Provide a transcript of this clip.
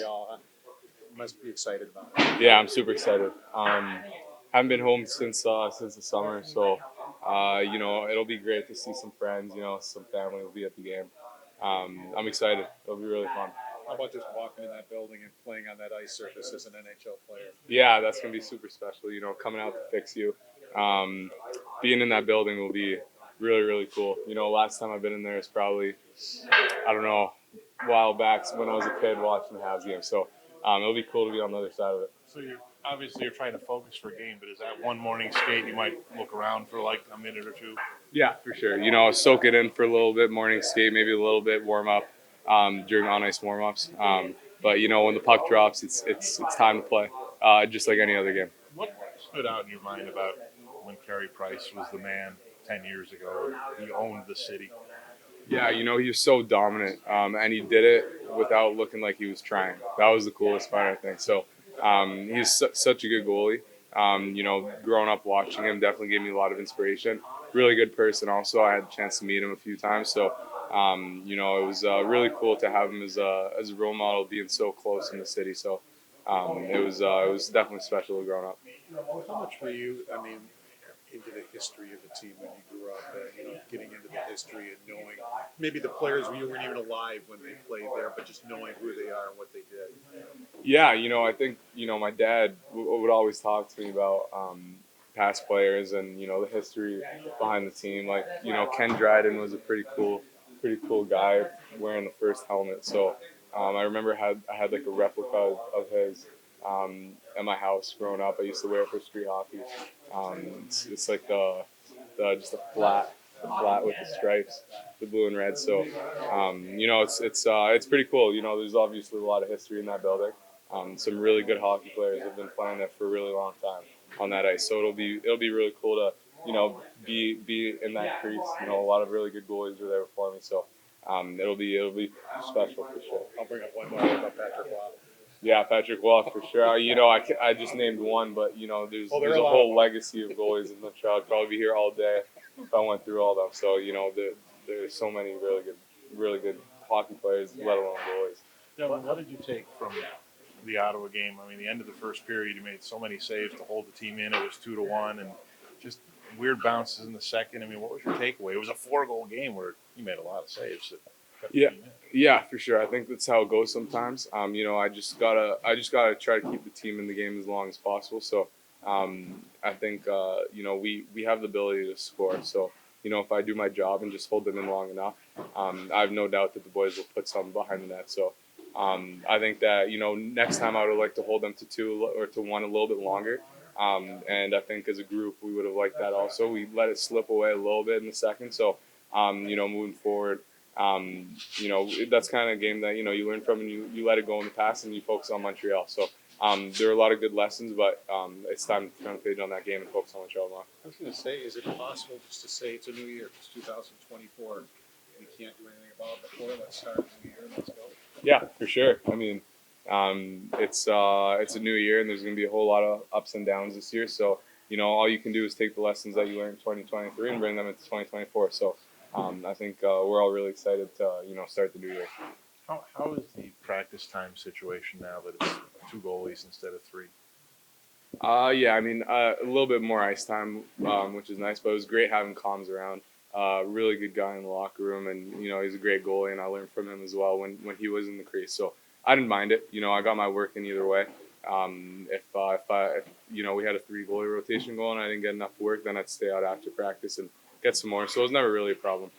Montreal. Huh? You must be excited about it. Yeah, I'm super excited. Haven't been home since the summer, so it'll be great to see some friends. Some family will be at the game. I'm excited. It'll be really fun. How about just walking in that building and playing on that ice surface as an NHL player? Yeah, that's gonna be super special. Coming out to fix you, being in that building will be really really cool. Last time I've been in there is probably I don't know, a while back when I was a kid watching the Habs game. So it'll be cool to be on the other side of it. So you're trying to focus for a game, but is that one morning skate you might look around for like a minute or two? Yeah, for sure. Soak it in for a little bit, morning skate, maybe a little bit warm up during on ice warm ups. But when the puck drops, it's time to play, just like any other game. What stood out in your mind about when Carey Price was the man 10 years ago? He owned the city. Yeah, he was so dominant, and he did it without looking like he was trying. That was the coolest part, I think. So he's such a good goalie. Growing up watching him definitely gave me a lot of inspiration. Really good person also. I had a chance to meet him a few times. So, it was really cool to have him as a role model, being so close in the city. So it was definitely special growing up. How much were you, into the history of the team when you grew up, getting into the history and knowing maybe the players you weren't even alive when they played there, but just knowing who they are and what they did? Yeah, I think, my dad would always talk to me about past players and, the history behind the team. Like, Ken Dryden was a pretty cool guy wearing the first helmet. So I remember I had like a replica of his at my house growing up. I used to wear it for street hockey. It's like just a flat with the stripes, the blue and red. So it's pretty cool. There's obviously a lot of history in that building. Some really good hockey players have been playing there for a really long time on that ice. So it'll be really cool to be in that crease. A lot of really good goalies are there before me. So it'll be special for sure. I'll bring up one more about Patrick Waugh. Yeah, Patrick Waugh for sure. I just named one, but there's a whole legacy of goalies in Montreal. I'd probably be here all day if I went through all of them. So there's so many really good hockey players, let alone goalies. Devon, what did you take from the Ottawa game? The end of the first period, you made so many saves to hold the team in. It was 2-1, and just weird bounces in the second. What was your takeaway? It was a 4-goal game where you made a lot of saves. Yeah, for sure. I think that's how it goes sometimes. I just gotta try to keep the team in the game as long as possible. So, I think we have the ability to score. So, if I do my job and just hold them in long enough, I have no doubt that the boys will put some behind the net. So, I think that next time I would like to hold them to 2 or to 1 a little bit longer. And I think as a group we would have liked that also. We let it slip away a little bit in the second. So, moving forward. That's kind of a game that you learn from and you let it go in the past and you focus on Montreal. So there are a lot of good lessons, but it's time to turn the page on that game and focus on Montreal more. I was going to say, is it possible just to say it's a new year, it's 2024, we can't do anything about it before, let's start a new year, let's go? Yeah, for sure. It's a new year and there's going to be a whole lot of ups and downs this year. So all you can do is take the lessons that you learned in 2023 and bring them into 2024. So I think we're all really excited to start the new year. How is the practice time situation now that it's 2 goalies instead of 3? A little bit more ice time, which is nice. But it was great having Comms around. Really good guy in the locker room, and he's a great goalie, and I learned from him as well when he was in the crease. So I didn't mind it. I got my work in either way. If we had a 3 goalie rotation going, I didn't get enough work, then I'd stay out after practice and get some more. So it was never really a problem.